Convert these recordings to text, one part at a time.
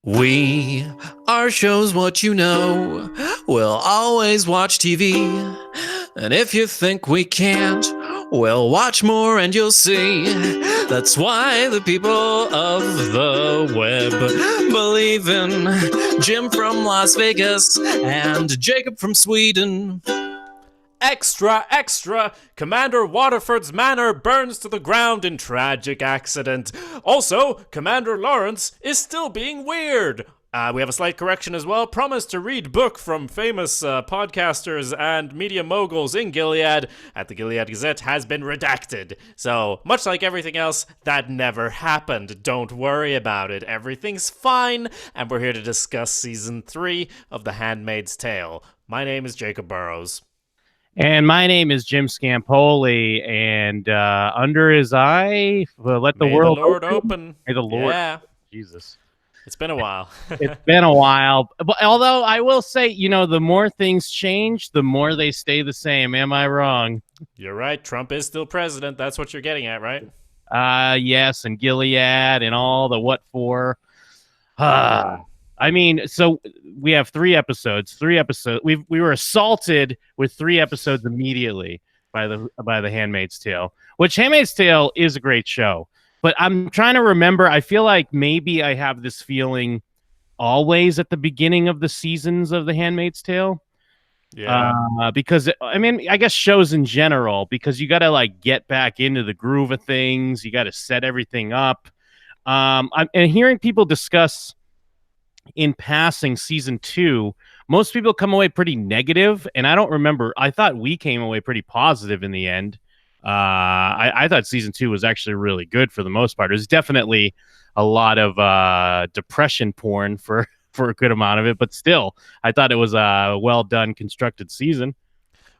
We are shows what you know. We'll always watch TV. And if you think we can't, well, watch more and you'll see. That's why the people of the web believe in Jim from Las Vegas and Jacob from Sweden. Extra, extra! Commander Waterford's manor burns to the ground in tragic accident. Also, Commander Lawrence is still being weird. We have a slight correction as well. Promise to read book from famous podcasters and media moguls in Gilead at the Gilead Gazette has been redacted. So, much like everything else, that never happened. Don't worry about it. Everything's fine, and we're here to discuss Season 3 of The Handmaid's Tale. My name is Jacob Burrows. And my name is Jim Scampoli, and under his eye, let the May world the Lord open. May the Lord. Yeah. Jesus. It's been a while. It's been a while. But although I will say, the more things change, the more they stay the same. Am I wrong? You're right. Trump is still president. That's what you're getting at, right? Yes, and Gilead and all the what for. So we have 3 episodes. We were assaulted with 3 episodes immediately by the Handmaid's Tale, which Handmaid's Tale is a great show. But I'm trying to remember. I feel like maybe I have this feeling always at the beginning of the seasons of the Handmaid's Tale. Yeah. Because I guess shows in general, because you got to get back into the groove of things. You got to set everything up. And hearing people discuss in passing season 2, most people come away pretty negative, and I don't remember. I thought we came away pretty positive in the end. I thought season 2 was actually really good for the most part. There's definitely a lot of depression porn for a good amount of it, but still, I thought it was a well done, constructed season.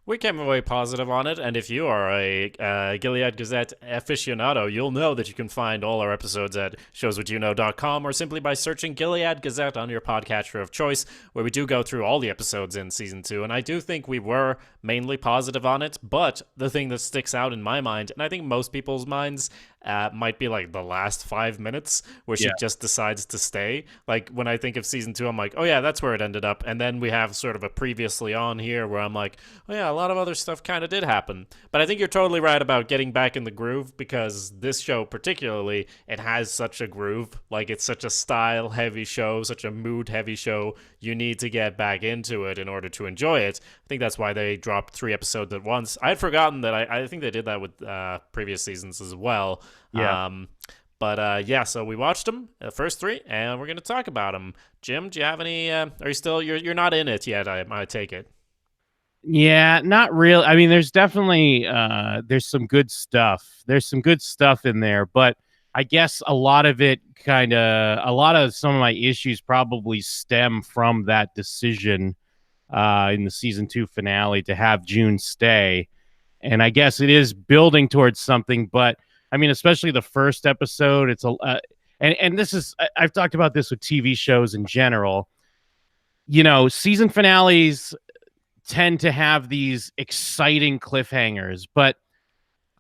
We came away positive on it, and if you are a Gilead Gazette aficionado, you'll know that you can find all our episodes at showswhatyouknowshow or simply by searching Gilead Gazette on your podcatcher of choice, where we do go through all the episodes in Season 2, and I do think we were mainly positive on it, but the thing that sticks out in my mind, and I think most people's minds, might be the last 5 minutes where she just decides to stay. When I think of Season 2, I'm like, oh yeah, that's where it ended up. And then we have sort of a previously on here where I'm like, oh yeah, a lot of other stuff kind of did happen. But I think you're totally right about getting back in the groove, because this show particularly, it has such a groove. It's such a style heavy show, such a mood heavy show. You need to get back into it in order to enjoy it. I think that's why they dropped 3 episodes at once. I had forgotten that. I think they did that with previous seasons as well. Yeah. So we watched them, the first 3, and we're going to talk about them. Jim, do you have any, are you still, you're not in it yet, I take it. Yeah, not real. I mean, there's definitely, there's some good stuff. There's some good stuff in there, but I guess a lot of some of my issues probably stem from that decision in the season 2 finale to have June stay. And I guess it is building towards something, but especially the first episode, it's and this is, I've talked about this with TV shows in general. Season finales tend to have these exciting cliffhangers, but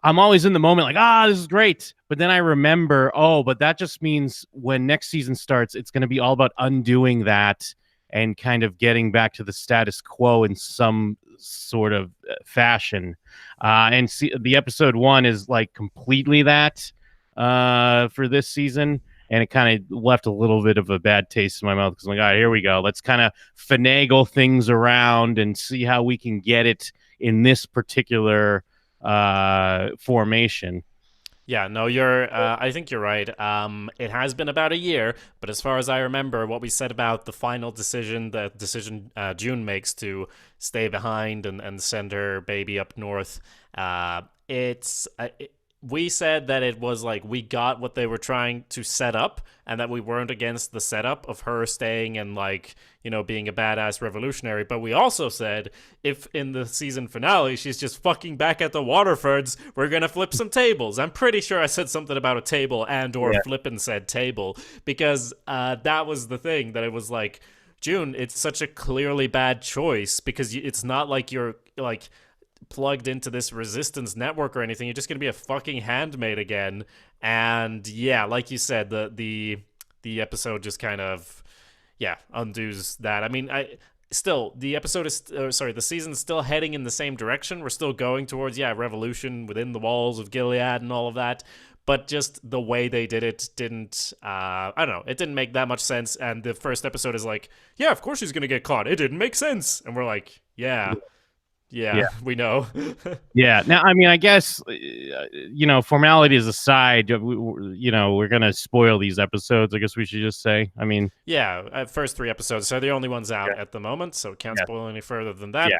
I'm always in the moment this is great. But then I remember, but that just means when next season starts, it's going to be all about undoing that and kind of getting back to the status quo in some sort of fashion. And the episode 1 is completely that for this season. And it kind of left a little bit of a bad taste in my mouth, because I'm like, all right, here we go. Let's kind of finagle things around and see how we can get it in this particular formation. Yeah, no, I think you're right. It has been about a year, but as far as I remember, what we said about the final decision, June makes to stay behind and send her baby up north, we said that it was we got what they were trying to set up, and that we weren't against the setup of her staying and being a badass revolutionary. But we also said, if in the season finale she's just fucking back at the Waterfords, we're gonna flip some tables. I'm pretty sure I said something about a table or flippin' said table, because that was the thing, that it was June, it's such a clearly bad choice, because it's not like you're plugged into this resistance network or anything. You're just gonna be a fucking handmaid again. And yeah, like you said, the episode just kind of undoes that. I mean, still the episode is the season is still heading in the same direction. We're still going towards revolution within the walls of Gilead and all of that. But just the way they did it didn't, I don't know, it didn't make that much sense. And the first episode is like, yeah, of course she's going to get caught. It didn't make sense. And we're like, yeah, we know. Yeah. Now, I mean, I guess, formalities aside, we're going to spoil these episodes. I guess we should just say, I mean. Yeah, first 3 episodes. So the only ones out at the moment. So can't spoil any further than that.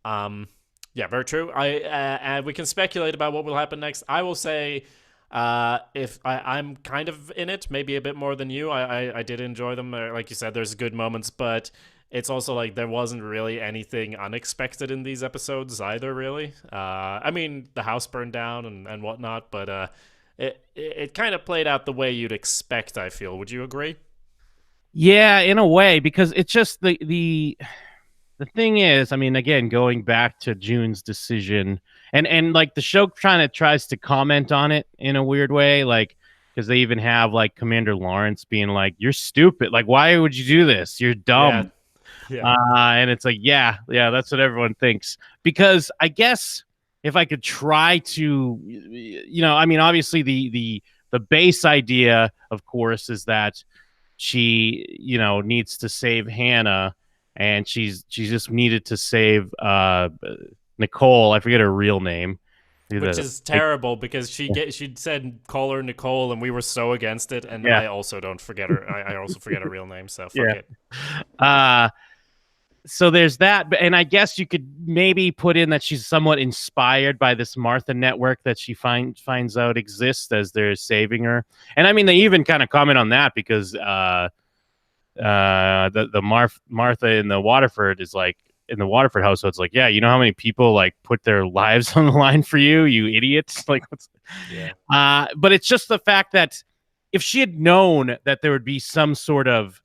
Yeah, very true. And we can speculate about what will happen next. I will say, if I'm kind of in it, maybe a bit more than you. I did enjoy them. Like you said, there's good moments, but it's also like there wasn't really anything unexpected in these episodes either, really. I mean, the house burned down and whatnot, but it kind of played out the way you'd expect, I feel. Would you agree? Yeah, in a way, because it's just the thing is, I mean, again, going back to June's decision, and like the show tries to comment on it in a weird way, like, because they even have like Commander Lawrence being like, "You're stupid. Like, why would you do this? You're dumb." Yeah. And it's like, yeah, that's what everyone thinks. Because I guess if I could try to, I mean, obviously the base idea, of course, is that she, needs to save Hannah, and she's just needed to save Nicole. I forget her real name. Which is terrible because she said call her Nicole, and we were so against it. And I also don't forget her. I also forget her real name. So fuck it. So there's that, and I guess you could maybe put in that she's somewhat inspired by this Martha network that she finds out exists as they're saving her. And I mean, they even kind of comment on that because the Martha in the Waterford is like, in the Waterford household, it's like, yeah, you know how many people like put their lives on the line for you, you idiots. Like, but it's just the fact that if she had known that there would be some sort of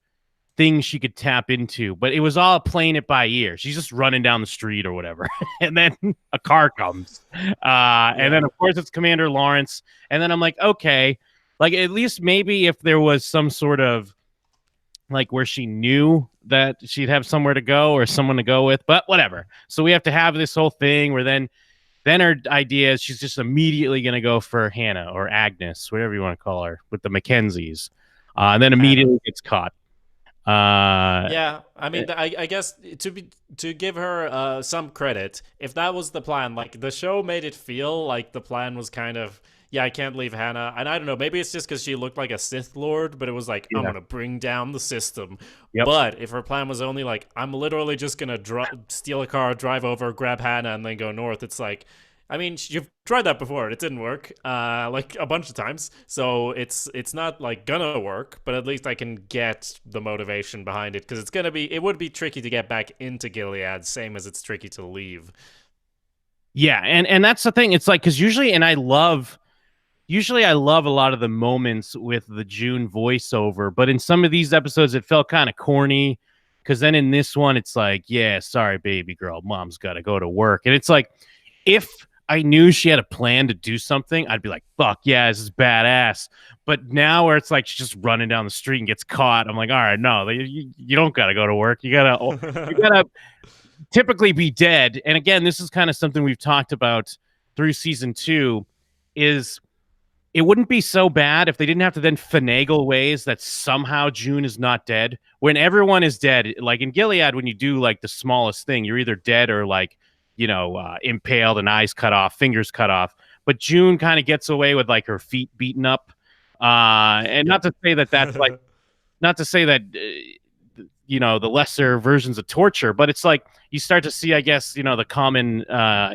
thing she could tap into, but it was all playing it by ear. She's just running down the street or whatever, and then a car comes, and then of course it's Commander Lawrence, and then I'm like, okay, like at least maybe if there was some sort of like where she knew that she'd have somewhere to go or someone to go with, but whatever. So we have to have this whole thing where then her idea is she's just immediately going to go for Hannah or Agnes, whatever you want to call her, with the Mackenzies, and then immediately gets caught. I mean, I guess to give her some credit, if that was the plan, like the show made it feel like the plan was kind of, I can't leave Hannah, and I don't know, maybe it's just because she looked like a Sith Lord, but it was like, I'm gonna bring down the system. But if her plan was only like, I'm literally just gonna steal a car, drive over, grab Hannah, and then go north, it's like, I mean, you've tried that before. It didn't work, like a bunch of times. So it's not like gonna work, but at least I can get the motivation behind it because it would be tricky to get back into Gilead, same as it's tricky to leave. Yeah, and that's the thing. It's like, because usually I love a lot of the moments with the June voiceover, but in some of these episodes it felt kind of corny. Because then in this one it's like, yeah, sorry, baby girl, mom's got to go to work, and it's like, if I knew she had a plan to do something, I'd be like, fuck yeah, this is badass. But now where it's like she's just running down the street and gets caught, I'm like, all right, no, you don't got to go to work. You gotta typically be dead. And again, this is kind of something we've talked about through season 2, is it wouldn't be so bad if they didn't have to then finagle ways that somehow June is not dead. When everyone is dead, like in Gilead, when you do like the smallest thing, you're either dead or like, impaled and eyes cut off, fingers cut off. But June kind of gets away with like her feet beaten up. And not to say that that's like, not to say that, the lesser versions of torture, but it's like you start to see, I guess, the common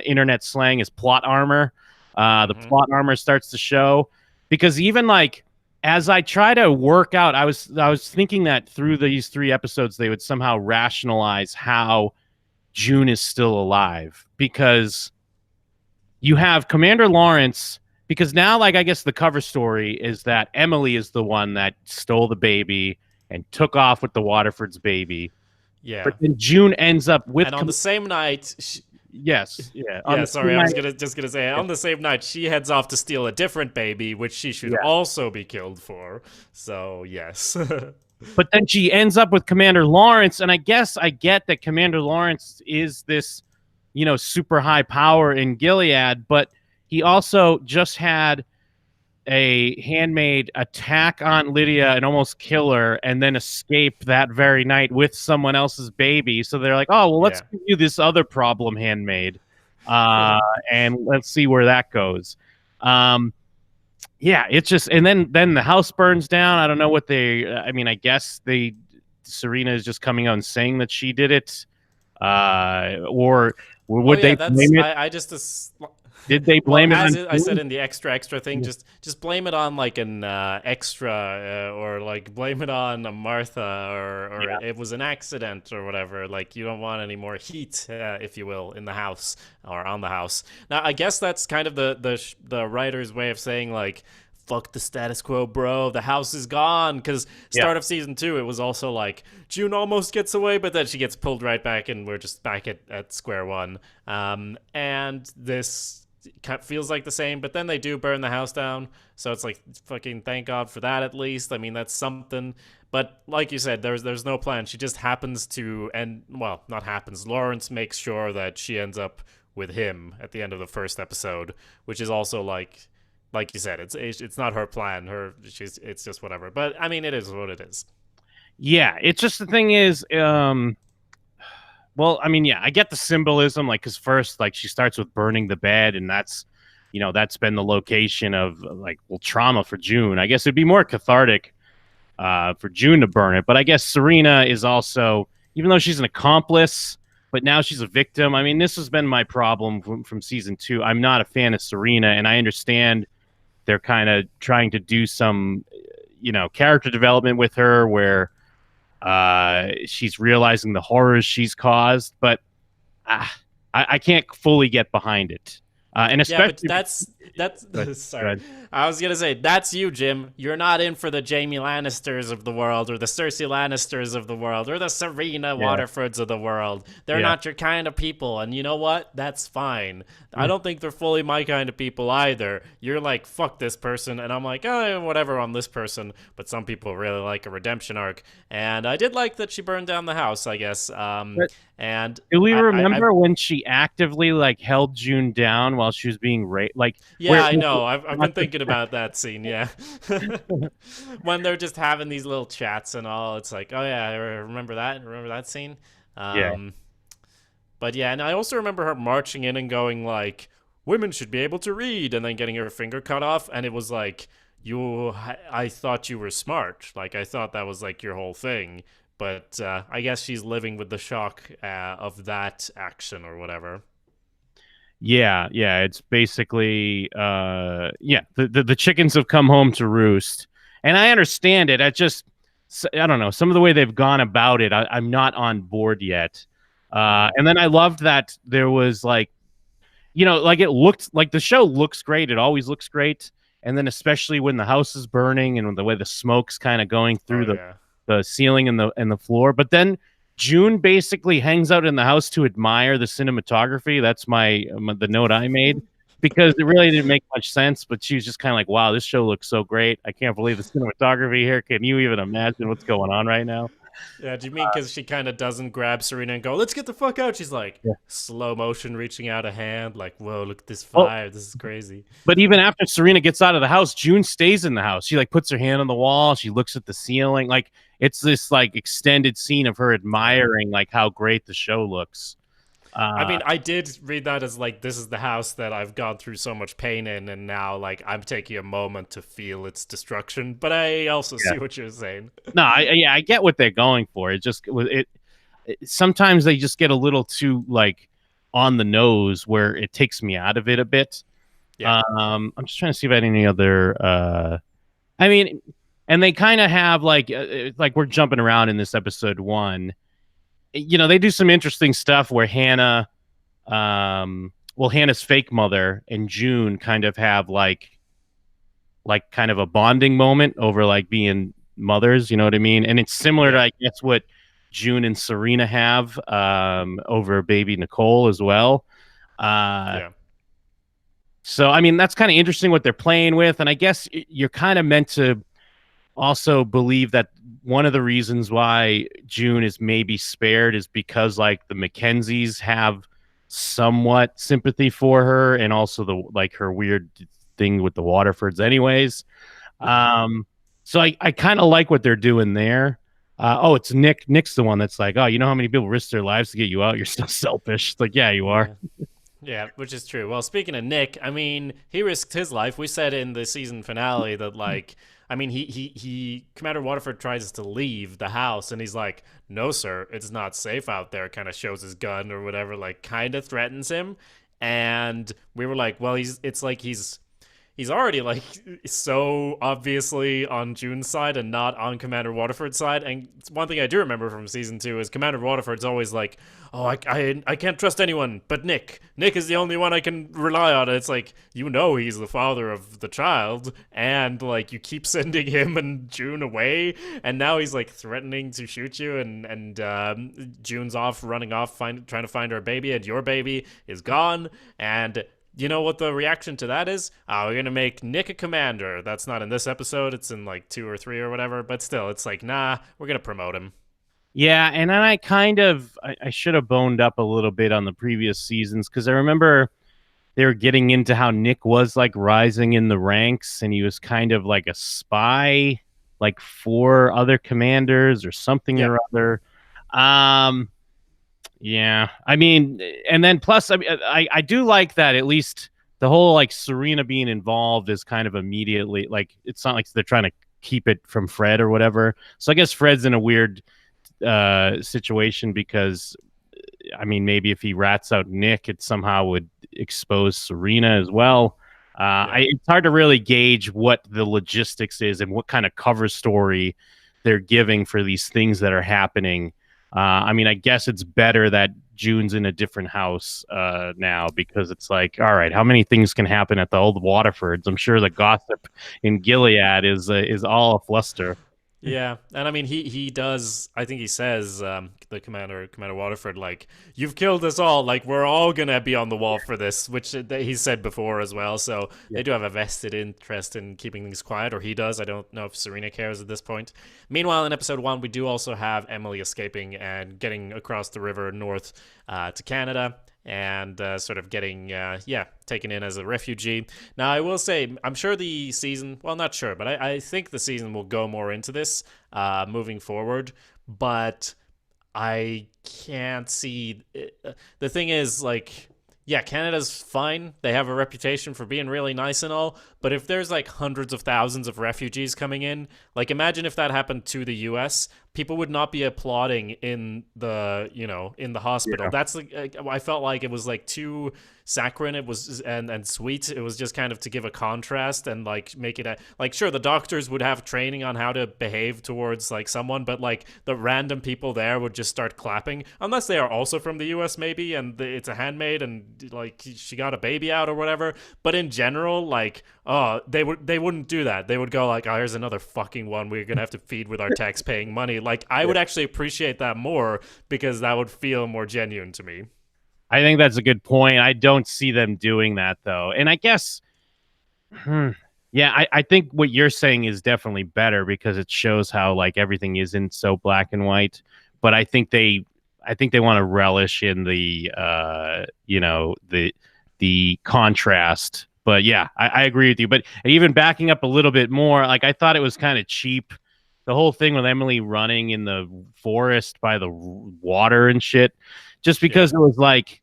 internet slang is plot armor. The plot armor starts to show, because even like, as I try to work out, I was thinking that through these 3 episodes, they would somehow rationalize how June is still alive, because you have Commander Lawrence, because now, like, I guess the cover story is that Emily is the one that stole the baby and took off with the Waterford's baby. Yeah. But then June ends up with... And on the same night... Yes. Yeah. I was just gonna say, on the same night, she heads off to steal a different baby, which she should also be killed for. So, yes. But then she ends up with Commander Lawrence, and I guess I get that Commander Lawrence is this, super high power in Gilead, but he also just had a handmaid attack on Lydia and almost kill her, and then escape that very night with someone else's baby. So they're like, oh, well, let's give you this other problem handmaid, and let's see where that goes. Yeah, it's just, and then the house burns down. I don't know what I guess Serena is just coming out and saying that she did it, or would they blame it? I just Did they blame well, it as on I said in the extra thing, just blame it on like an extra, or like blame it on Martha, or it was an accident or whatever. Like you don't want any more heat, if you will, in the house or on the house. Now I guess that's kind of the writer's way of saying like, fuck the status quo, bro. The house is gone. Because start of season 2, it was also like June almost gets away, but then she gets pulled right back, and we're just back at square one. And this feels like the same, but then they do burn the house down, so it's like fucking thank God for that. At least, I mean, that's something. But like you said, there's no plan. She just happens to, and well, not happens. Lawrence makes sure that she ends up with him at the end of the first episode, which is also like you said, it's not her plan. It's just whatever. But I mean, it is what it is. Yeah, it's just the thing is, well, I mean, yeah, I get the symbolism, like, because first, like, she starts with burning the bed, and that's been the location of like, well, trauma for June. I guess it'd be more cathartic for June to burn it, but I guess Serena is also, even though she's an accomplice, but now she's a victim. I mean, this has been my problem from season 2. I'm not a fan of Serena, and I understand they're kind of trying to do some, character development with her where she's realizing the horrors she's caused, but I can't fully get behind it. And especially, yeah, but that's sorry. I was gonna say that's you, Jim. You're not in for the Jaime Lannisters of the world, or the Cersei Lannisters of the world, or the Serena Waterfords of the world. They're not your kind of people, and you know what? That's fine. I don't think they're fully my kind of people either. You're like, fuck this person, and I'm like, oh, whatever on this person. But some people really like a redemption arc, and I did like that she burned down the house, I guess. And do we remember when she actively like held June down while she was being raped? Like, yeah, I know. I've been thinking about that scene. Yeah, when they're just having these little chats and all, it's like, oh yeah, I remember that. Remember that scene? But yeah, and I also remember her marching in and going like, "Women should be able to read," and then getting her finger cut off, and it was like, I thought you were smart. Like I thought that was like your whole thing. But I guess she's living with the shock of that action or whatever. Yeah, it's basically the chickens have come home to roost, and I understand it. I don't know, some of the way they've gone about it, I'm not on board yet. And then I loved that there was like, like it looked like the show looks great. It always looks great, and then especially when the house is burning and the way the smoke's kind of going through the ceiling and the floor. But then June basically hangs out in the house to admire the cinematography. That's the note I made, because it really didn't make much sense. But she was just kind of like, wow, this show looks so great. I can't believe the cinematography here. Can you even imagine what's going on right now? Yeah, do you mean because she kind of doesn't grab Serena and go, let's get the fuck out? She's like, slow motion reaching out a hand, like, whoa, look at this fire. This is crazy. But even after Serena gets out of the house, June stays in the house. She like puts her hand on the wall. She looks at the ceiling. Like it's this like extended scene of her admiring like how great the show looks. I mean, I did read that as like, this is the house that I've gone through so much pain in, and now like I'm taking a moment to feel its destruction. But I also see what you're saying. No, I get what they're going for. It just sometimes they just get a little too like on the nose, where it takes me out of it a bit. Yeah. I'm just trying to see if I had any other. I mean, and they kind of have like we're jumping around in this episode 1. They do some interesting stuff where Hannah's fake mother and June kind of have like kind of a bonding moment over like being mothers, you know what I mean? And it's similar to, I guess, what June and Serena have over baby Nicole as well. So, I mean, that's kind of interesting what they're playing with. And I guess you're kind of meant to, also believe that one of the reasons why June is maybe spared is because like the Mackenzies have somewhat sympathy for her, and also the like her weird thing with the Waterfords anyways. um so I kind of like what they're doing there. It's Nick's the one that's like, oh, you know how many people risk their lives to get you out, you're still selfish. It's like, yeah, you are. Yeah. Yeah, which is true. Well, speaking of Nick, I mean, he risked his life. We said in the season finale that, like, I mean, Commander Waterford tries to leave the house, and he's like, "No, sir, it's not safe out there." Kind of shows his gun or whatever, like, kind of threatens him. And we were like, "Well, he's already like so obviously on June's side and not on Commander Waterford's side." And one thing I do remember from season 2 is Commander Waterford's always like, "Oh, I can't trust anyone but Nick. Nick is the only one I can rely on." And it's like, you know, he's the father of the child, and like you keep sending him and June away, and now he's like threatening to shoot you, and June's off running off trying to find her baby, and your baby is gone. And you know what the reaction to that is? Oh, we're gonna make Nick a commander. That's not in this episode. It's in like 2 or 3 or whatever. But still, it's like, nah, we're gonna promote him. Yeah, and then I should have boned up a little bit on the previous seasons, because I remember they were getting into how Nick was like rising in the ranks, and he was kind of like a spy, like for other commanders or something Yeah. or other. Um, yeah, I mean, and then plus, I do like that at least the whole like Serena being involved is kind of immediately like, it's not like they're trying to keep it from Fred or whatever. So I guess Fred's in a weird situation, because I mean, maybe if he rats out Nick, it somehow would expose Serena as well. It's hard to really gauge what the logistics is and what kind of cover story they're giving for these things that are happening. I mean, I guess it's better that June's in a different house now, because it's like, all right, how many things can happen at the old Waterfords? I'm sure the gossip in Gilead is all a fluster. Yeah, and I mean he does. I think he says the Commander Waterford, like, "You've killed us all. Like, we're all gonna be on the wall for this," which he said before as well. So they do have a vested interest in keeping things quiet, or he does. I don't know if Serena cares at this point. Meanwhile, in episode 1, we do also have Emily escaping and getting across the river north to Canada, and sort of getting taken in as a refugee. Now, I will say, I'm sure the season, well, not sure, but I think the season will go more into this moving forward, but I can't see the thing is, like, yeah, Canada's fine. They have a reputation for being really nice and all, but if there's like hundreds of thousands of refugees coming in, like, imagine if that happened to the US, people would not be applauding in the, in the hospital. Yeah. That's like, I felt like it was like too saccharine. It was and sweet. It was just kind of to give a contrast and like make it like, sure, the doctors would have training on how to behave towards like someone, but like the random people there would just start clapping, unless they are also from the US maybe, and it's a handmaid and like she got a baby out or whatever. But in general, like, oh, they wouldn't do that. They would go like, "Oh, here's another fucking one we're gonna have to feed with our tax-paying money." Like, I would actually appreciate that more, because that would feel more genuine to me. I think that's a good point. I don't see them doing that though. And I guess, yeah, I think what you're saying is definitely better, because it shows how like everything isn't so black and white. But I think they want to relish in the the contrast. But yeah, I agree with you. But even backing up a little bit more, like, I thought it was kind of cheap. The whole thing with Emily running in the forest by the water and shit, just because it was like,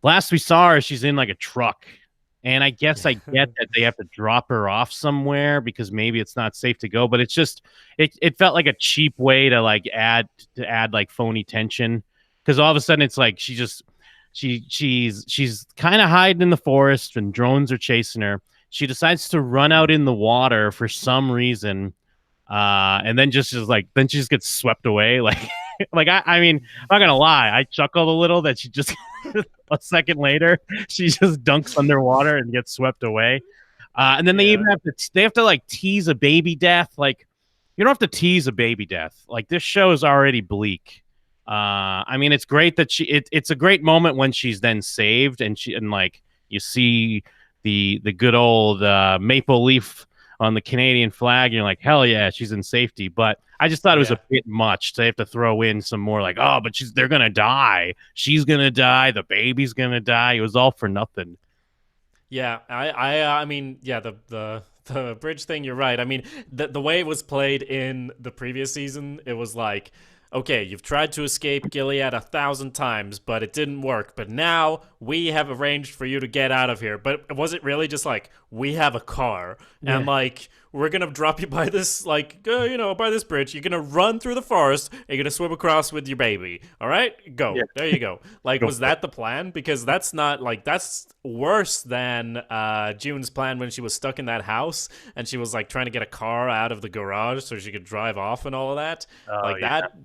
last we saw her, she's in like a truck. And I guess I get that they have to drop her off somewhere because maybe it's not safe to go, but it's just, it felt like a cheap way to like add like phony tension. Because all of a sudden it's like she's kind of hiding in the forest and drones are chasing her. She decides to run out in the water for some reason. And then just gets swept away. Like, I mean, I'm not gonna lie, I chuckled a little that she just a second later she just dunks underwater and gets swept away. And then they even have to like tease a baby death. Like, you don't have to tease a baby death. Like, this show is already bleak. I mean, it's great that it's a great moment when she's then saved, and like you see the good old maple leaf on the Canadian flag. And you're like, hell yeah, she's in safety. But I just thought it was a bit much. So they have to throw in some more like, oh, but they're gonna die. She's gonna die. The baby's gonna die. It was all for nothing. Yeah, I mean, yeah, the bridge thing. You're right. I mean, the way it was played in the previous season, it was like, okay, you've tried to escape Gilead 1,000 times, but it didn't work. But now we have arranged for you to get out of here. But was it really just like, we have a car and like, we're gonna drop you by this, like, by this bridge. You're gonna run through the forest. You're gonna swim across with your baby. All right, go. Yeah. There you go. Like, was that the plan? Because that's not like that's worse than June's plan when she was stuck in that house and she was like trying to get a car out of the garage so she could drive off and all of that.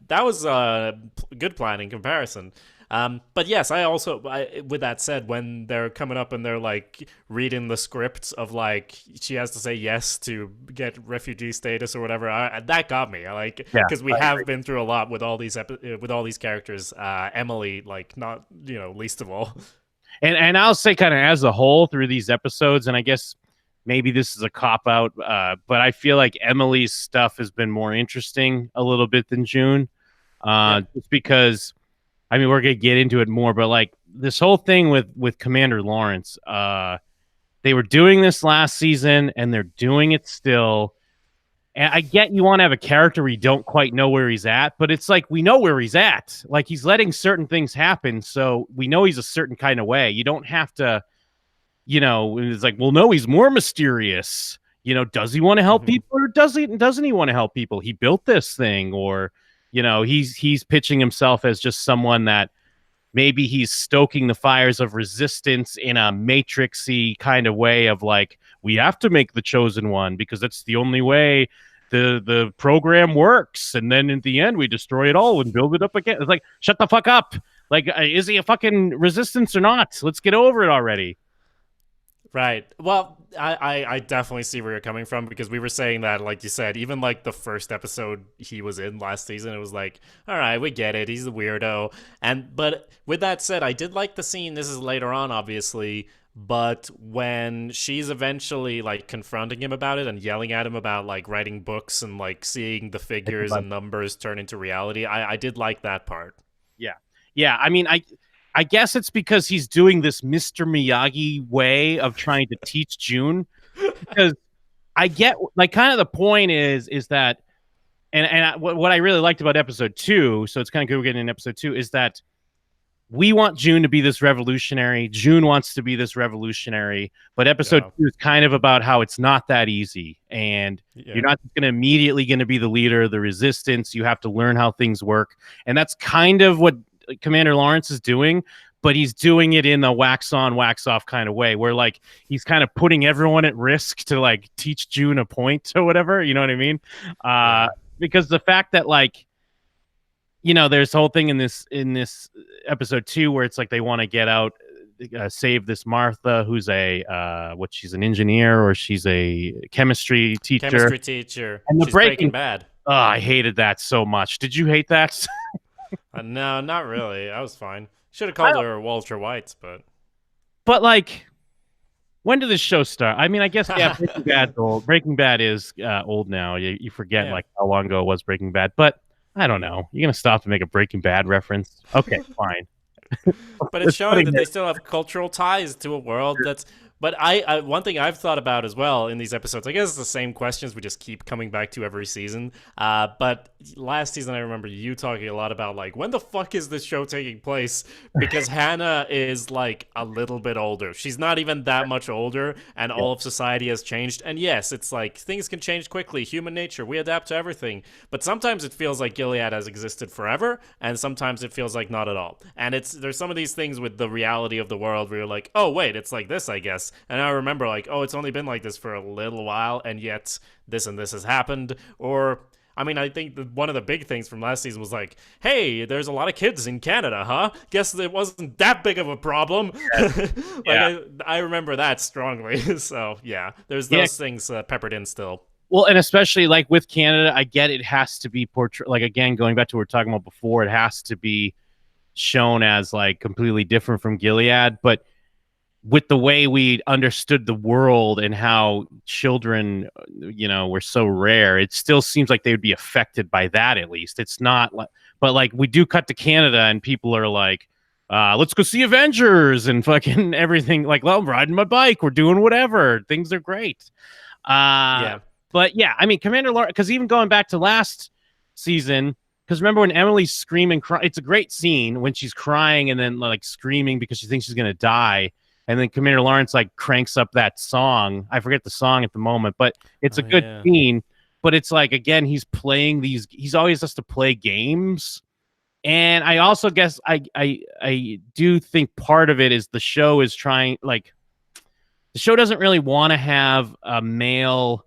That was a good plan in comparison. But yes, with that said, when they're coming up and they're like reading the scripts of like she has to say yes to get refugee status or whatever, that got me. Because we have been through a lot with all these with all these characters. Emily, like, not least of all. And I'll say, kind of as a whole through these episodes, and I guess maybe this is a cop out, but I feel like Emily's stuff has been more interesting a little bit than June, just because. I mean, we're going to get into it more, but like this whole thing with Commander Lawrence, they were doing this last season and they're doing it still. And I get you want to have a character where you don't quite know where he's at, but it's like we know where he's at. Like he's letting certain things happen, so we know he's a certain kind of way. You don't have to, it's like, well, no, he's more mysterious. Does he want to help people or doesn't he want to help people? He built this thing, or he's pitching himself as just someone that maybe he's stoking the fires of resistance in a matrixy kind of way of like, we have to make the chosen one because that's the only way the program works. And then in the end, we destroy it all and build it up again. It's like, shut the fuck up. Like, is he a fucking resistance or not? Let's get over it already. Right. Well, I definitely see where you're coming from, because we were saying that, like you said, even like the first episode he was in last season, it was like, all right, we get it. He's a weirdo. But with that said, I did like the scene. This is later on, obviously. But when she's eventually like confronting him about it and yelling at him about like writing books and like seeing the figures and numbers turn into reality, I did like that part. Yeah. Yeah. I mean, I guess it's because he's doing this Mr. Miyagi way of trying to teach June, because I get like kind of the point is that, and what I really liked about episode 2, so it's kind of good we're getting in episode 2, is that we want June to be this revolutionary. June wants to be this revolutionary, but episode 2 is kind of about how it's not that easy, and you're not immediately going to be the leader of the resistance. You have to learn how things work, and that's kind of what Commander Lawrence is doing, but he's doing it in a wax on, wax off kind of way, where like he's kind of putting everyone at risk to like teach June a point or whatever. You know what I mean? Because the fact that like, there's a whole thing in this episode 2 where it's like they want to get out, save this Martha, who's she's an engineer or she's a chemistry teacher. And the Breaking Bad. Oh, I hated that so much. Did you hate that? No, not really. I was fine. Should have called her Walter White, but like, when did this show start? I mean, I guess Breaking Bad's old. Breaking Bad is old now. You forget like how long ago it was Breaking Bad. But I don't know. You're gonna stop to make a Breaking Bad reference? Okay, fine. But it's showing that they still have cultural ties to a world that's. But I one thing I've thought about as well in these episodes, I guess it's the same questions we just keep coming back to every season. But last season, I remember you talking a lot about like, when the fuck is this show taking place? Because Hannah is like a little bit older. She's not even that much older, and all of society has changed. And yes, it's like things can change quickly. Human nature, we adapt to everything. But sometimes it feels like Gilead has existed forever, and sometimes it feels like not at all. And there's some of these things with the reality of the world where you're like, oh wait, it's like this, I guess. And I remember like, oh, it's only been like this for a little while, and yet this and this has happened. Or, I mean, I think one of the big things from last season was like, hey, there's a lot of kids in Canada, huh? Guess it wasn't that big of a problem. I remember that strongly. So, yeah, there's those things peppered in still. Well, and especially like with Canada, I get it has to be portrayed. Like, again, going back to what we were talking about before, it has to be shown as like completely different from Gilead, but with the way we understood the world and how children, were so rare, it still seems like they would be affected by that. At least it's not like, but like we do cut to Canada and people are like, let's go see Avengers and fucking everything. Like, well, I'm riding my bike. We're doing whatever. Things are great. Yeah. But yeah, I mean, Commander Lawrence, because even going back to last season, because remember when Emily's screaming, it's a great scene when she's crying and then like screaming because she thinks she's going to die. And then Commander Lawrence like cranks up that song. I forget the song at the moment, but it's a good scene. But it's like, again, he's playing he's always has to play games. And I also guess I do think part of it is the show is trying, like, the show doesn't really want to have a male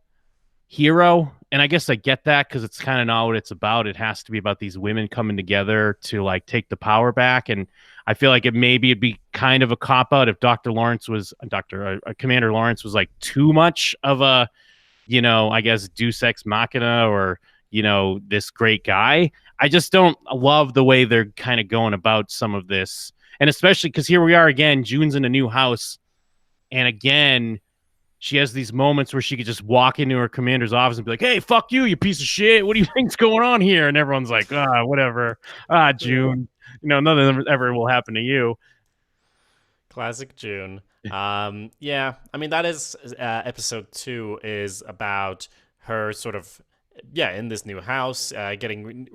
hero. And I guess I get that because it's kind of not what it's about. It has to be about these women coming together to like take the power back. And I feel like it'd be kind of a cop out if Commander Lawrence was like too much of a, I guess Deus Ex Machina or, this great guy. I just don't love the way they're kind of going about some of this. And especially because here we are again, June's in a new house. And again, she has these moments where she could just walk into her commander's office and be like, hey, fuck you, you piece of shit. What do you think's going on here? And everyone's like, whatever. June, nothing ever will happen to you. Classic June. Yeah, I mean, that is episode 2 is about her sort of, in this new house, getting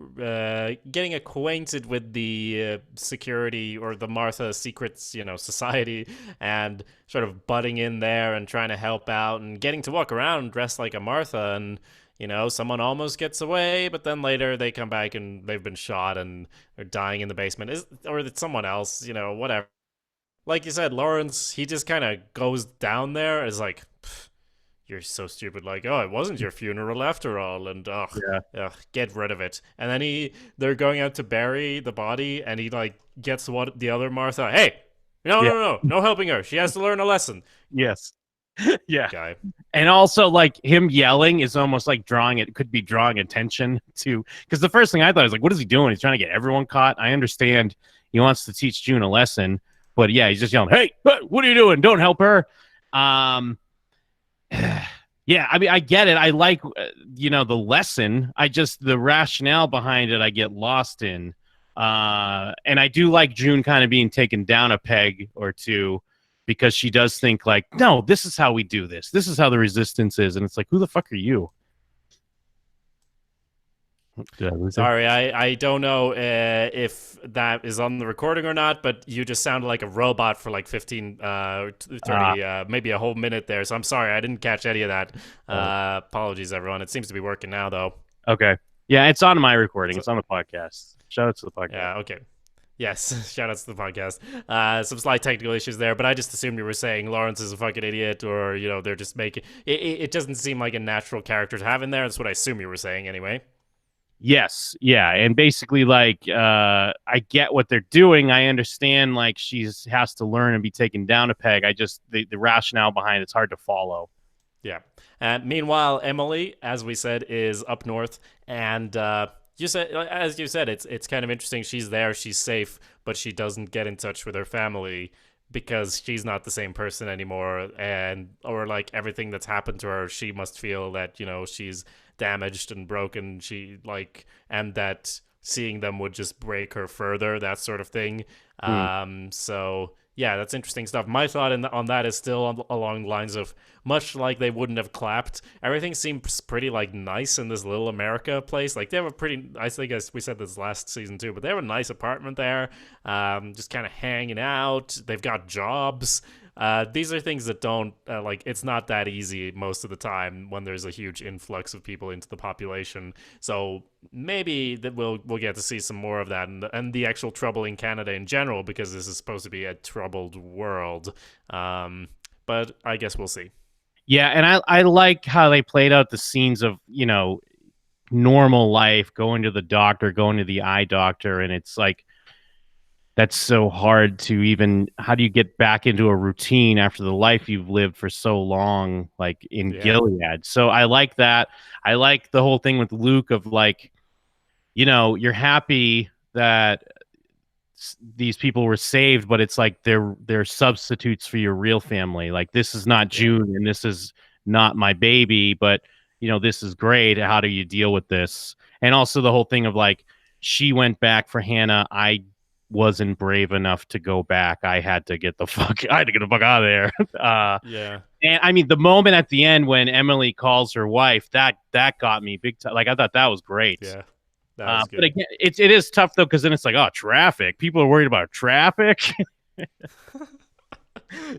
acquainted with the security or the Martha Secrets, society, and sort of butting in there and trying to help out and getting to walk around dressed like a Martha. And someone almost gets away, but then later they come back and they've been shot and are dying in the basement, or it's someone else, whatever. Like you said, Lawrence, he just kind of goes down there as like, you're so stupid. Like, oh, it wasn't your funeral after all, and get rid of it. And then they're going out to bury the body, and he like gets the other Martha. Hey, no helping her. She has to learn a lesson. Yes, yeah. Guy. And also, like, him yelling is almost like could be drawing attention to, because the first thing I thought was like, what is he doing? He's trying to get everyone caught. I understand he wants to teach June a lesson, but yeah, he's just yelling, hey, what are you doing? Don't help her. Yeah, I mean, I get it. I like, the lesson. The rationale behind it, I get lost in. And I do like June kind of being taken down a peg or two, because she does think like, no, this is how we do this. This is how the resistance is. And it's like, who the fuck are you? Sorry, I don't know if that is on the recording or not, but you just sounded like a robot for like 15, 30, maybe a whole minute there. So I'm sorry, I didn't catch any of that. Apologies, everyone. It seems to be working now, though. Okay. Yeah, it's on my recording. It's on the podcast. Shout out to the podcast. Yeah, okay. Yes, shout outs to the podcast. Some slight technical issues there, but I just assumed you were saying Lawrence is a fucking idiot, or, they're just making... It doesn't seem like a natural character to have in there. That's what I assume you were saying anyway. Yes, yeah, and basically, like, I get what they're doing. I understand, like, she has to learn and be taken down a peg. I just the rationale behind it's hard to follow. Yeah. Meanwhile, Emily, as we said, is up north, and as you said, it's kind of interesting. She's there, she's safe, but she doesn't get in touch with her family because she's not the same person anymore, or like everything that's happened to her, she must feel that she's damaged and broken, and that seeing them would just break her further, that sort of thing. So yeah, that's interesting stuff. My thought on that is still along the lines of, much like they wouldn't have clapped, everything seems pretty like nice in this little America place. Like, they have a pretty, I think we said this last season too, but they have a nice apartment there, just kind of hanging out. They've got jobs. These are things that don't it's not that easy most of the time when there's a huge influx of people into the population. So maybe that we'll get to see some more of that, and the actual trouble in Canada in general, because this is supposed to be a troubled world. But I guess we'll see. Yeah, and I like how they played out the scenes of normal life, going to the doctor, going to the eye doctor, and it's like, that's so hard to even, how do you get back into a routine after the life you've lived for so long, like in Gilead? So I like that. I like the whole thing with Luke of like, you're happy that these people were saved, but it's like they're substitutes for your real family. Like, this is not Yeah. June, and this is not my baby, but this is great. How do you deal with this? And also the whole thing of like, she went back for Hannah. I wasn't brave enough to go back. I had to get the fuck. I had to get the fuck out of there. Yeah. And I mean, the moment at the end when Emily calls her wife, that got me big time. Like, I thought that was great. Yeah. That was But good. again, it is tough though, because then it's like, oh, traffic. People are worried about traffic.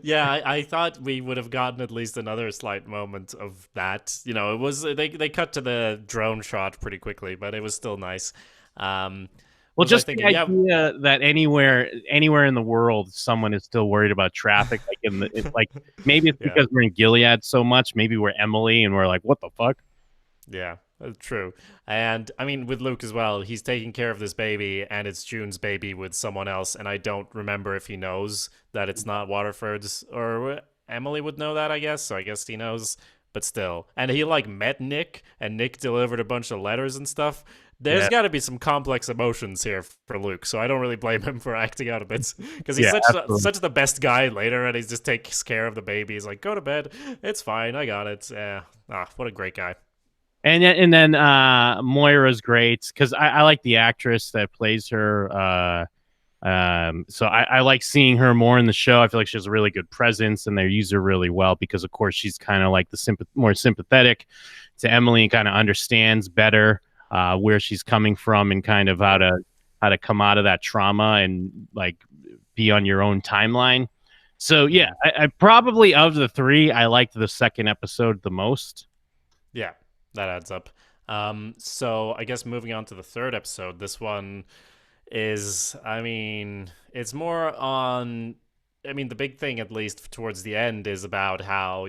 Yeah, I thought we would have gotten at least another slight moment of that. It was they cut to the drone shot pretty quickly, but it was still nice. Well, Was I just the thinking? Yeah, idea that anywhere in the world, someone is still worried about traffic. Like maybe it's yeah, because we're in Gilead so much. Maybe we're Emily, and we're like, what the fuck? yeah. True. And I mean, with Luke as well, he's taking care of this baby, and it's June's baby with someone else. And I don't remember if he knows that it's not Waterford's, or Emily would know that, I guess. So I guess he knows, but still. And he like met Nick, and Nick delivered a bunch of letters and stuff. There's Yeah, got to be some complex emotions here for Luke, so I don't really blame him for acting out a bit, because he's yeah, such the best guy later, and he just takes care of the baby. He's like, go to bed, it's fine, I got it. What a great guy. and then Moira's great because I like the actress that plays her. So I like seeing her more in the show. I feel like she has a really good presence, and they use her really well because, of course, she's kind of like more sympathetic to Emily and kind of understands better where she's coming from and kind of how to come out of that trauma and like be on your own timeline. So yeah, I probably, of the three, I liked the second episode the most. Yeah, that adds up. So I guess moving on to the third episode, this one is, I mean, it's more on. I mean, the big thing, at least towards the end, is about how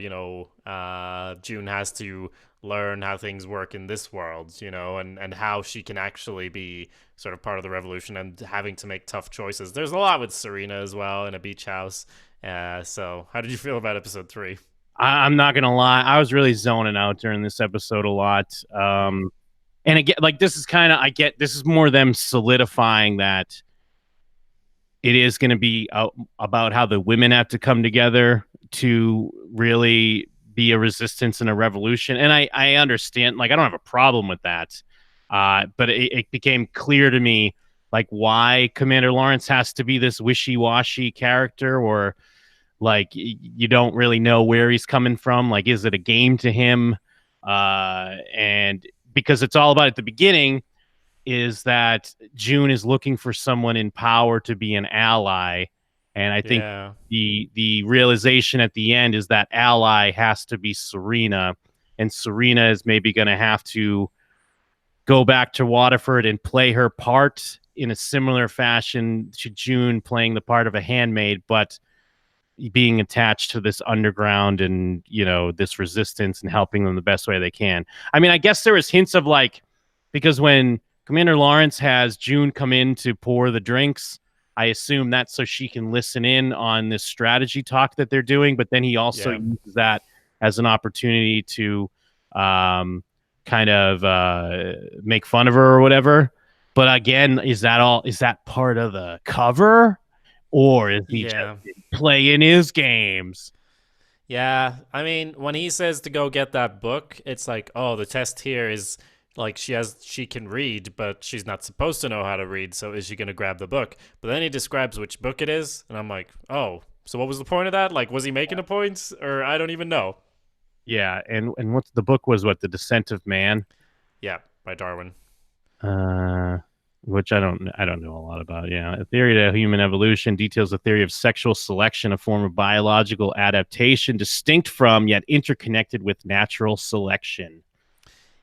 June has to learn how things work in this world, and how she can actually be sort of part of the revolution and having to make tough choices. There's a lot with Serena as well in a beach house. So how did you feel about episode 3? I'm not gonna lie, I was really zoning out during this episode a lot. And again, like, this is kind of, this is more them solidifying that it is going to be about how the women have to come together to really be a resistance and a revolution. And I understand, like, I don't have a problem with that. But it became clear to me, like, why Commander Lawrence has to be this wishy-washy character, or like you don't really know where he's coming from. Like, is it a game to him? And because it's all about, at the beginning, is that June is looking for someone in power to be an ally. And I think Yeah. the realization at the end is that ally has to be Serena, and Serena is maybe going to have to go back to Waterford and play her part in a similar fashion to June playing the part of a handmaid, but being attached to this underground and, this resistance and helping them the best way they can. I mean, I guess there was hints of, like, because when Commander Lawrence has June come in to pour the drinks, I assume that's so she can listen in on this strategy talk that they're doing. But then he also uses that as an opportunity to kind of make fun of her or whatever. But again, is that part of the cover, or is he just playing his games? Yeah, I mean, when he says to go get that book, it's like, oh, the test here is like she can read, but she's not supposed to know how to read, so is she going to grab the book? But then he describes which book it is, and I'm like, oh, so what was the point of that? Like, was he making a point, or I don't even know. Yeah, and what's the book was, The Descent of Man? Yeah, by Darwin. Which I don't know a lot about. Yeah, a theory of human evolution details the theory of sexual selection, a form of biological adaptation distinct from yet interconnected with natural selection.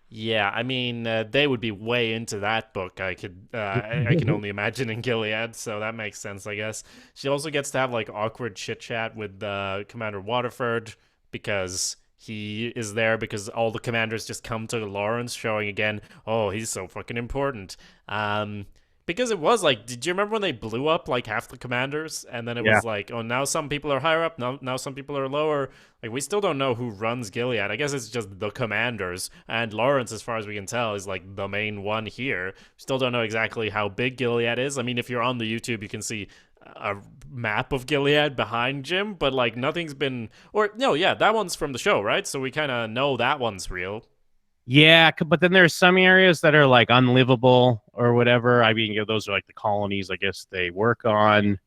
Yeah, I mean, they would be way into that book. I can only imagine in Gilead, so that makes sense, I guess. She also gets to have like awkward chit chat with Commander Waterford, because he is there because all the commanders just come to Lawrence, showing again, oh, he's so fucking important. Because it was like, did you remember when they blew up like half the commanders? And then it Yeah. was like, oh, now some people are higher up, now some people are lower. Like, we still don't know who runs Gilead. I guess it's just the commanders. And Lawrence, as far as we can tell, is like the main one here. Still don't know exactly how big Gilead is. I mean, if you're on the YouTube, you can see a map of Gilead behind Jim, but like nothing's been. Or, no, yeah, that one's from the show, right? So we kind of know that one's real. Yeah, but then there's some areas that are like unlivable or whatever. I mean, those are like the colonies, I guess they work on.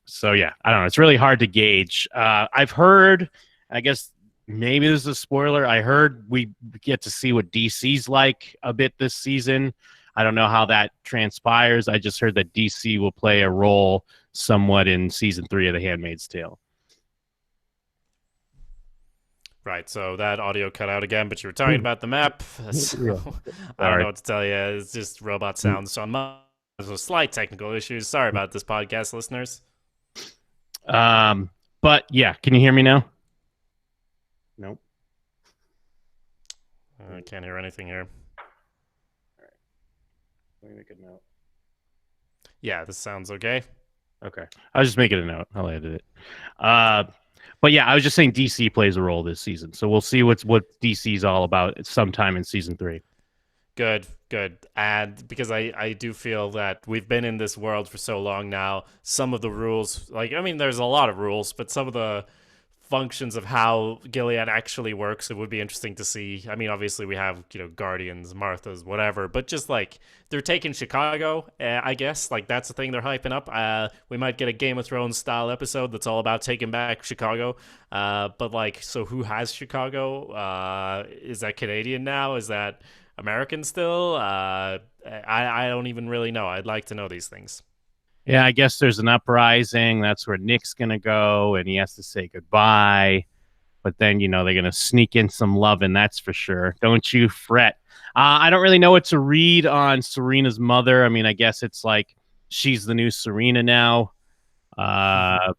So yeah, I don't know. It's really hard to gauge. I've heard, I guess maybe this is a spoiler. I heard we get to see what DC's like a bit this season. I don't know how that transpires. I just heard that DC will play a role somewhat in season 3 of The Handmaid's Tale. Right, so that audio cut out again, but you were talking about the map. So I don't know what to tell you. It's just robot sounds. So there's slight technical issues. Sorry about this, podcast listeners. But yeah, can you hear me now? Nope. I can't hear anything here. All right. Let me make a note. Yeah, this sounds okay. Okay. I'll just make it a note. I'll edit it. But yeah, I was just saying DC plays a role this season. So we'll see what DC's all about sometime in season 3. Good. And because I do feel that we've been in this world for so long now, some of the rules, like, I mean, there's a lot of rules, but some of the functions of how Gilead actually works, it would be interesting to see. I mean, obviously we have, Guardians, Marthas, whatever, but just like they're taking Chicago, I guess, like that's the thing they're hyping up. We might get a Game of Thrones style episode that's all about taking back Chicago. But like, so who has Chicago? Is that Canadian now? Is that American still? I don't even really know. I'd like to know these things. Yeah, I guess there's an uprising. That's where Nick's going to go, and he has to say goodbye. But then, they're going to sneak in some love, and that's for sure. Don't you fret. I don't really know what to read on Serena's mother. I mean, I guess it's like she's the new Serena now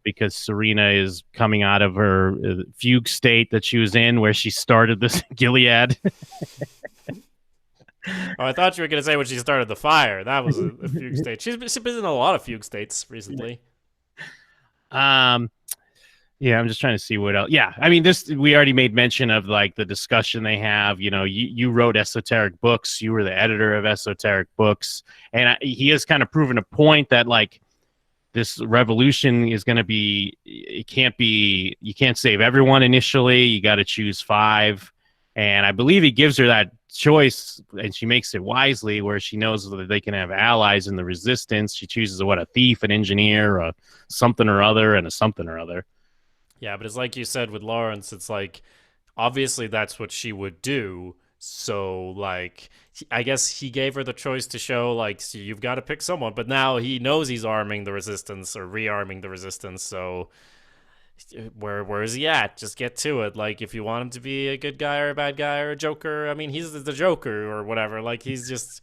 because Serena is coming out of her fugue state that she was in where she started this Gilead. Oh, I thought you were going to say when she started the fire. That was a fugue state. She's been in a lot of fugue states recently. Yeah, I'm just trying to see what else. Yeah, I mean, we already made mention of like the discussion they have. You wrote Esoteric Books. You were the editor of Esoteric Books, and he has kind of proven a point that like this revolution is going to be. You can't save everyone initially. You got to choose 5. And I believe he gives her that choice, and she makes it wisely, where she knows that they can have allies in the resistance. She chooses a thief, an engineer, a something or other, and a something or other. Yeah, but it's like you said with Lawrence, it's like, obviously that's what she would do. So, like, I guess he gave her the choice to show, like, so you've got to pick someone. But now he knows he's arming the resistance or rearming the resistance, so where is he at? Just get to it. Like, if you want him to be a good guy or a bad guy or a Joker, I mean, he's the Joker or whatever. Like, he's just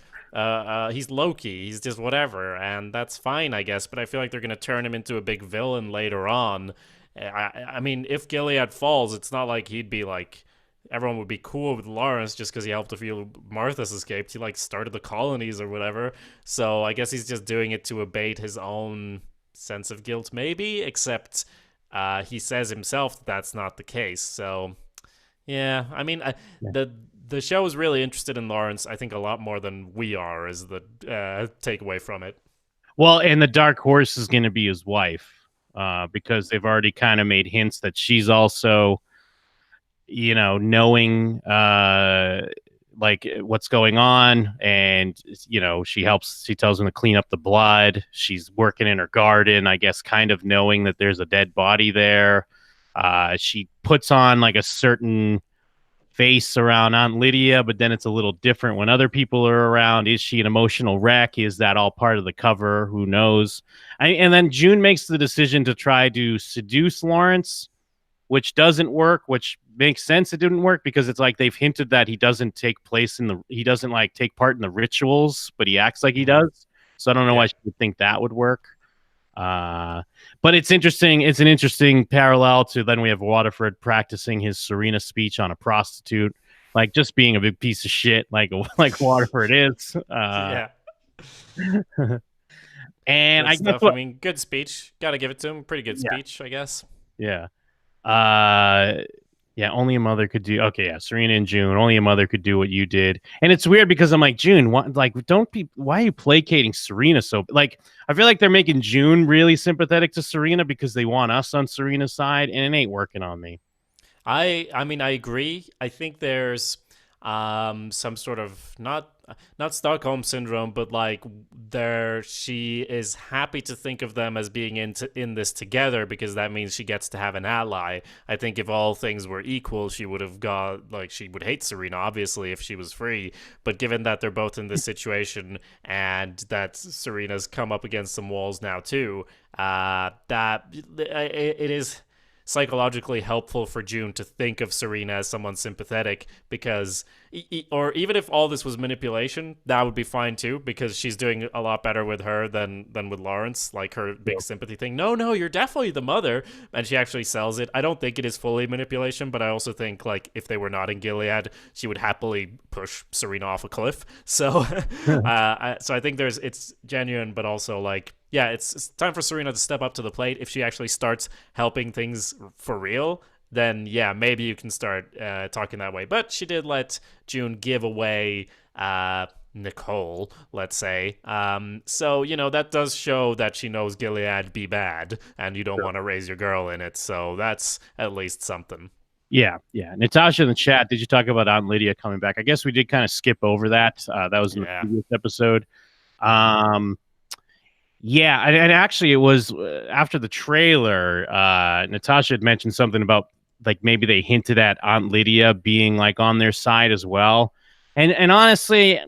he's Loki. He's just whatever, and that's fine, I guess. But I feel like they're gonna turn him into a big villain later on. I mean, if Gilead falls, it's not like he'd be like, everyone would be cool with Lawrence just because he helped a few Marthas escaped. He like started the colonies or whatever. So I guess he's just doing it to abate his own sense of guilt, maybe. Except he says himself that that's not the case. So yeah, I mean, the show is really interested in Lawrence. I think a lot more than we are is the takeaway from it. Well, and the dark horse is going to be his wife. Because they've already kind of made hints that she's also, knowing like what's going on, and she tells him to clean up the blood. She's working in her garden, I guess, kind of knowing that there's a dead body there. She puts on like a certain face around Aunt Lydia, but then it's a little different when other people are around. Is she an emotional wreck? Is that all part of the cover? Who knows? And then June makes the decision to try to seduce Lawrence, which doesn't work, which makes sense. It didn't work because it's like they've hinted that he doesn't take part in the rituals, but he acts like he does. So I don't know why she would think that would work. But it's interesting. It's an interesting parallel to then we have Waterford practicing his Serena speech on a prostitute, like just being a big piece of shit, like Waterford is. Yeah. And Good I guess stuff. I what? mean, good speech. Got to give it to him. Pretty good Yeah, speech, I guess. yeah. Uh, yeah. Only a mother could do. Okay, yeah. Serena and June. Only a mother could do what you did. And it's weird because I'm like, June, what? Like, don't be. Why are you placating Serena so? Like, I feel like they're making June really sympathetic to Serena because they want us on Serena's side, and it ain't working on me. I mean I agree. I think there's some sort of not Stockholm syndrome, but like there she is happy to think of them as being in this together because that means she gets to have an ally. I think if all things were equal, she would have got like she would hate Serena obviously if she was free, but given that they're both in this situation and that Serena's come up against some walls now too, that it is psychologically helpful for June to think of Serena as someone sympathetic because or even if all this was manipulation, that would be fine too because she's doing a lot better with her than with Lawrence, like her big sympathy thing. No, you're definitely the mother, and she actually sells it. I don't think it is fully manipulation, but I also think like if they were not in Gilead, she would happily push Serena off a cliff. So so I think it's genuine, but also like yeah, it's time for Serena to step up to the plate. If she actually starts helping things for real, then yeah, maybe you can start talking that way. But she did let June give away Nicole, let's say. So, that does show that she knows Gilead be bad and you don't want to raise your girl in it. So that's at least something. Yeah, yeah. Natasha in the chat, did you talk about Aunt Lydia coming back? I guess we did kind of skip over that. That was in the Yeah. previous episode. Yeah, and actually, it was after the trailer. Natasha had mentioned something about like maybe they hinted at Aunt Lydia being like on their side as well. And honestly, I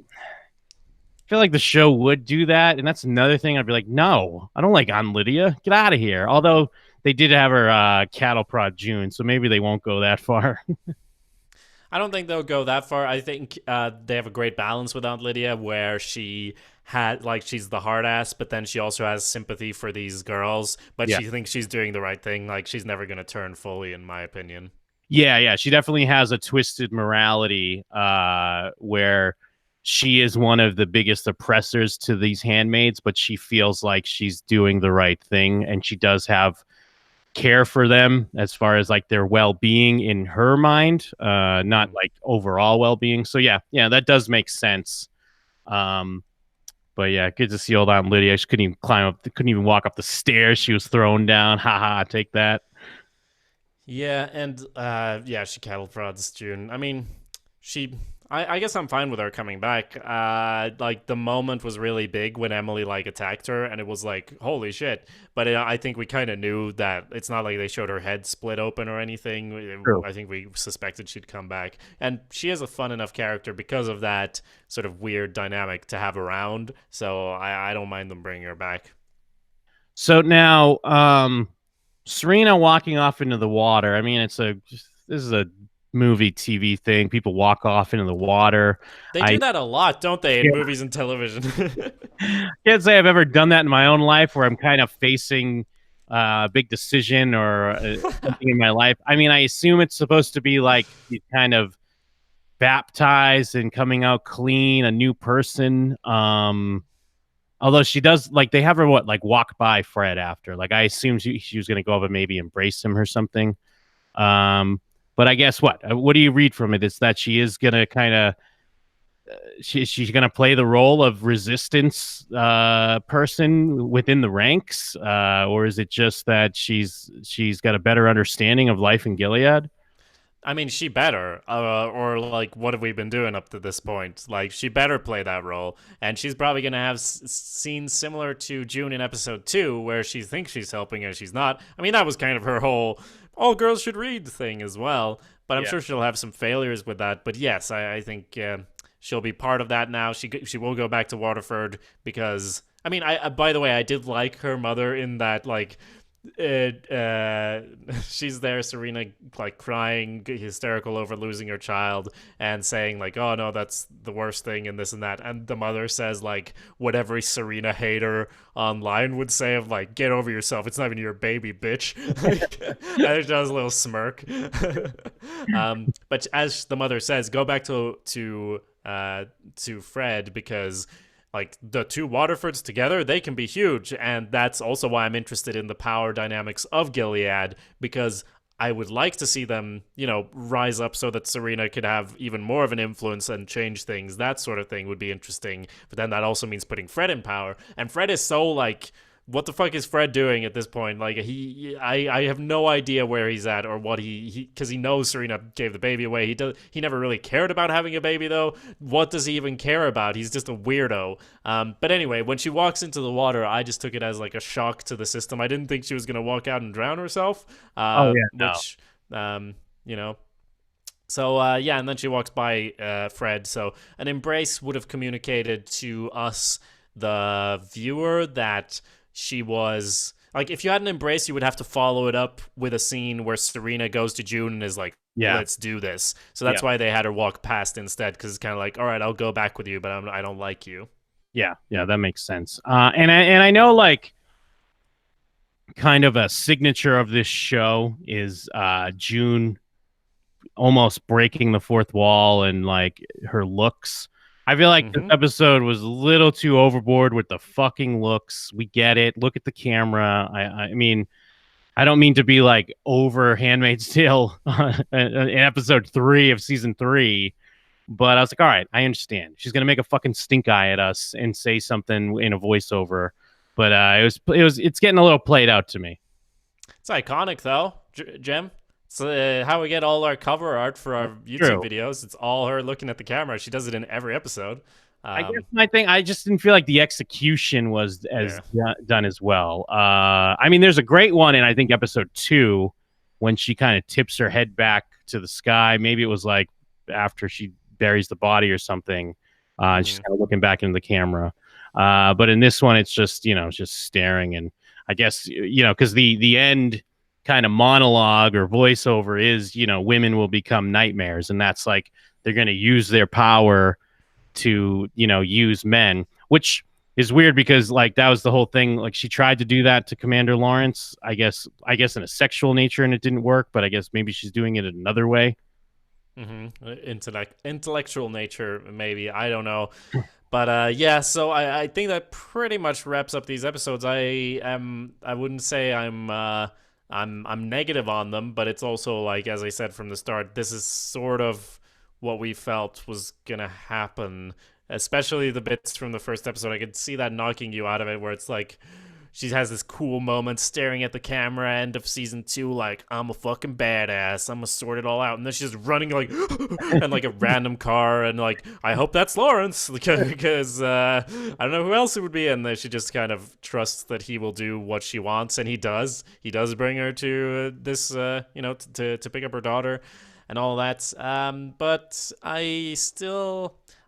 feel like the show would do that, and that's another thing. I'd be like, no, I don't like Aunt Lydia. Get out of here. Although they did have her cattle prod June, so maybe they won't go that far. I don't think they'll go that far. I think they have a great balance with Aunt Lydia where she had like she's the hard ass, but then she also has sympathy for these girls, but Yeah. she thinks she's doing the right thing. Like she's never gonna turn fully, in my opinion. Yeah. She definitely has a twisted morality where she is one of the biggest oppressors to these handmaids, but she feels like she's doing the right thing, and she does have care for them as far as like their well-being in her mind, not like overall well-being. So yeah, that does make sense. But yeah, good to see old Aunt Lydia. She couldn't even climb up, couldn't even walk up the stairs. She was thrown down. Ha, take that. Yeah, and yeah, she cattle prods June. I mean, I guess I'm fine with her coming back. Like the moment was really big when Emily like attacked her, and it was like holy shit. But I think we kind of knew that it's not like they showed her head split open or anything. True. I think we suspected she'd come back, and she is a fun enough character because of that sort of weird dynamic to have around. So I don't mind them bringing her back. So now, Serena walking off into the water. I mean, this is a movie TV thing. People walk off into the water. They do that a lot, don't they, in movies and television? Can't say I've ever done that in my own life where I'm kind of facing a big decision or something in my life. I mean, I assume it's supposed to be like you kind of baptized and coming out clean, a new person. Although she does, like, they have her walk by Fred after. Like, I assume she was going to go up and maybe embrace him or something. But I guess what do you read from it? It's that she is going to kind of she's going to play the role of resistance person within the ranks, or is it just that she's got a better understanding of life in Gilead? I mean, she better, or like, what have we been doing up to this point? Like, she better play that role, and she's probably gonna have scenes similar to June in episode 2, where she thinks she's helping and she's not. I mean, that was kind of her whole "all girls should read" thing as well. But I'm sure she'll have some failures with that. But yes, I think she'll be part of that now. She will go back to Waterford because I mean, I by the way, I did like her mother in that like she's there, Serena, like crying hysterical over losing her child and saying like, oh no, that's the worst thing and this and that, and the mother says like what every Serena hater online would say of like, get over yourself, it's not even your baby, bitch. And she does a little smirk. But as the mother says, go back to Fred because like the two Waterfords together, they can be huge. And that's also why I'm interested in the power dynamics of Gilead, because I would like to see them, rise up so that Serena could have even more of an influence and change things. That sort of thing would be interesting. But then that also means putting Fred in power. And Fred is so like, what the fuck is Fred doing at this point? Like I have no idea where he's at or what because he knows Serena gave the baby away. He never really cared about having a baby though. What does he even care about? He's just a weirdo. But anyway, when she walks into the water, I just took it as like a shock to the system. I didn't think she was gonna walk out and drown herself. Oh yeah, no. Which you know. So yeah, and then she walks by Fred. So an embrace would have communicated to us, the viewer, that she was like, if you had an embrace, you would have to follow it up with a scene where Serena goes to June and is like, let's do this. So that's why they had her walk past instead, because it's kind of like, all right, I'll go back with you, but I don't like you. Yeah, that makes sense. And I know, like, kind of a signature of this show is June almost breaking the fourth wall and like her looks. I feel like this episode was a little too overboard with the fucking looks. We get it. Look at the camera. I mean, I don't mean to be like over Handmaid's Tale in episode 3 of season 3, but I was like, all right, I understand. She's gonna make a fucking stink eye at us and say something in a voiceover, but it's getting a little played out to me. It's iconic though, Jem. So how we get all our cover art for our YouTube videos. It's all her looking at the camera. She does it in every episode. I guess my thing, I just didn't feel like the execution was as done as well. I mean, there's a great one in, I think, episode 2 when she kind of tips her head back to the sky. Maybe it was like after she buries the body or something. And she's kind of looking back into the camera. But in this one, it's just, just staring. And I guess, because the end kind of monologue or voiceover is, women will become nightmares, and that's like they're going to use their power to use men, which is weird because like that was the whole thing. Like she tried to do that to Commander Lawrence, I guess in a sexual nature, and it didn't work, but I guess maybe she's doing it another way. Intellectual nature, maybe, I don't know. But yeah, so I think that pretty much wraps up these episodes. I wouldn't say I'm negative on them, but it's also like, as I said from the start, this is sort of what we felt was gonna happen, especially the bits from the first episode. I could see that knocking you out of it, where it's like she has this cool moment staring at the camera, end of season 2, like, I'm a fucking badass, I'm gonna sort it all out, and then she's running like and like a random car, and like, I hope that's Lawrence, because I don't know who else it would be. And then she just kind of trusts that he will do what she wants, and he does bring her to this to pick up her daughter and all that. But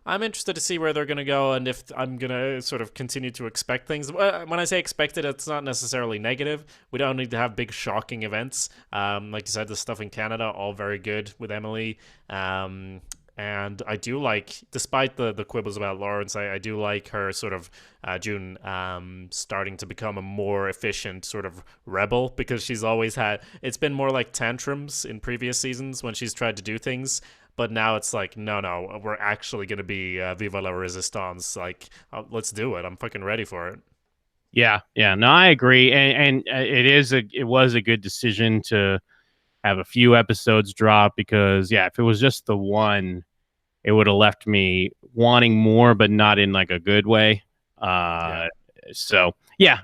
I'm interested to see where they're going to go, and if I'm going to sort of continue to expect things. When I say expected, it's not necessarily negative. We don't need to have big shocking events. Like you said, the stuff in Canada, all very good with Emily. And I do like, despite the quibbles about Lawrence, I do like her sort of June starting to become a more efficient sort of rebel, because she's always it's been more like tantrums in previous seasons when she's tried to do things. But now it's like, no, we're actually going to be Viva la Resistance. Like, let's do it. I'm fucking ready for it. Yeah. No, I agree. And it was a good decision to have a few episodes drop, because, if it was just the one, it would have left me wanting more, but not in like a good way. So,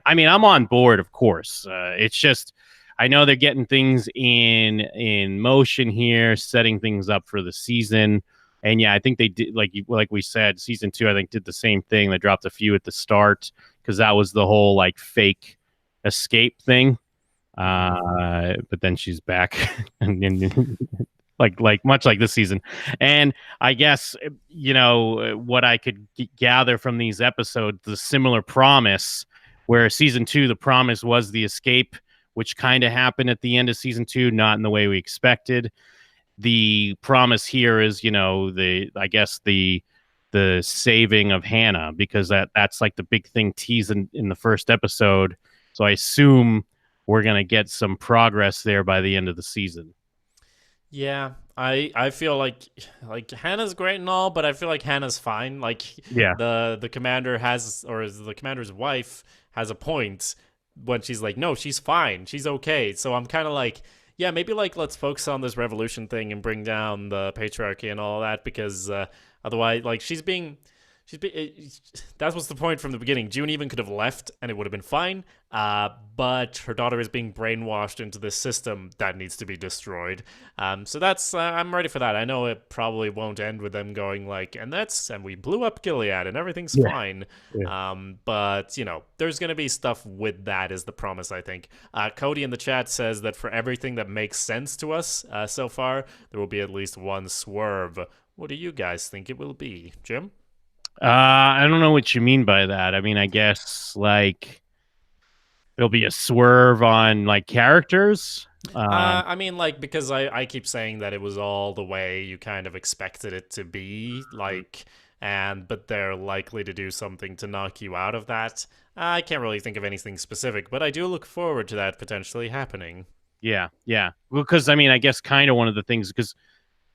I mean, I'm on board, of course. It's just, I know they're getting things in motion here, setting things up for the season. And I think they did, like we said, season 2, I think, did the same thing. They dropped a few at the start because that was the whole like fake escape thing. But then she's back and like much like this season. And I guess, what I could gather from these episodes, the similar promise, where season 2, the promise was the escape, which kind of happened at the end of season 2, not in the way we expected. The promise here is, the saving of Hannah, because that's like the big thing teased in the first episode. So I assume we're going to get some progress there by the end of the season. Yeah, I feel like Hannah's great and all, but I feel like Hannah's fine. Like Yeah. the commander has, or the commander's wife has a point when she's like, no, she's fine, she's okay. So I'm kind of like, yeah, maybe like let's focus on this revolution thing and bring down the patriarchy and all that, because otherwise, like that was the point from the beginning. June even could have left and it would have been fine. But her daughter is being brainwashed into this system that needs to be destroyed. So that's I'm ready for that. I know it probably won't end with them going like, and we blew up Gilead and everything's fine. Yeah. But there's gonna be stuff with that is the promise, I think. Cody in the chat says that for everything that makes sense to us so far, there will be at least one swerve. What do you guys think it will be, Jim? I don't know what you mean by that. I mean, I guess like there'll be a swerve on like characters. I mean, like, because I keep saying that it was all the way you kind of expected it to be, like, but they're likely to do something to knock you out of that. I can't really think of anything specific, but I do look forward to that potentially happening. Yeah. Well, because I mean, I guess kind of one of the things, because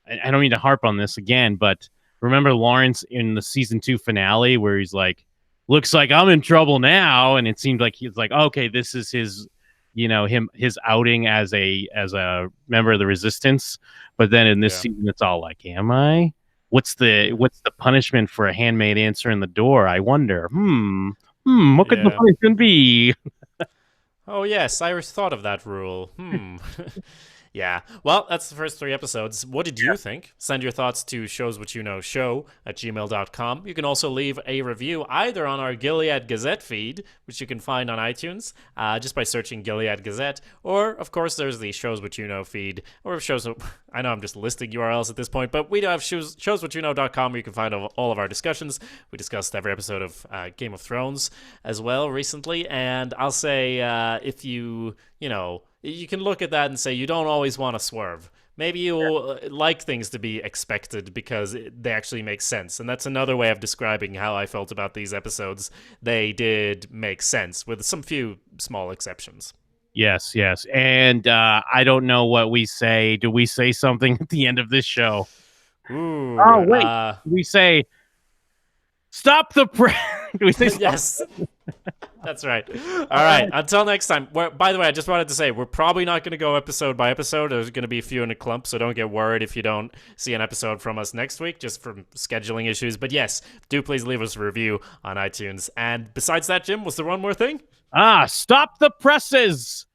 I don't mean to harp on this again, but remember Lawrence in the season 2 finale where he's like, looks like I'm in trouble now. And it seemed like he's like, okay, this is his, his outing as a member of the resistance. But then in this season, it's all like, am I? What's the punishment for a handmaid answering the door? I wonder. What could the punishment be? Oh yes, I thought of that rule. Yeah. Well, that's the first 3 episodes. What did you think? Send your thoughts to showswhatyouknowshow@gmail.com. You can also leave a review either on our Gilead Gazette feed, which you can find on iTunes, just by searching Gilead Gazette, or, of course, there's the Shows What You Know feed, or I know I'm just listing URLs at this point, but we do have showswhatyouknow.com where you can find all of our discussions. We discussed every episode of Game of Thrones as well recently, and I'll say if you can look at that and say you don't always want to swerve. Maybe you'll like things to be expected because they actually make sense. And that's another way of describing how I felt about these episodes. They did make sense with some few small exceptions. Yes. And I don't know what we say. Do we say something at the end of this show? Ooh, oh, wait. We say, stop the press. Do we say yes. That's right. All right. Until next time. By the way, I just wanted to say we're probably not going to go episode by episode. There's going to be a few in a clump, so don't get worried if you don't see an episode from us next week, just from scheduling issues. But yes, do please leave us a review on iTunes. And besides that, Jim, was there one more thing? Stop the presses.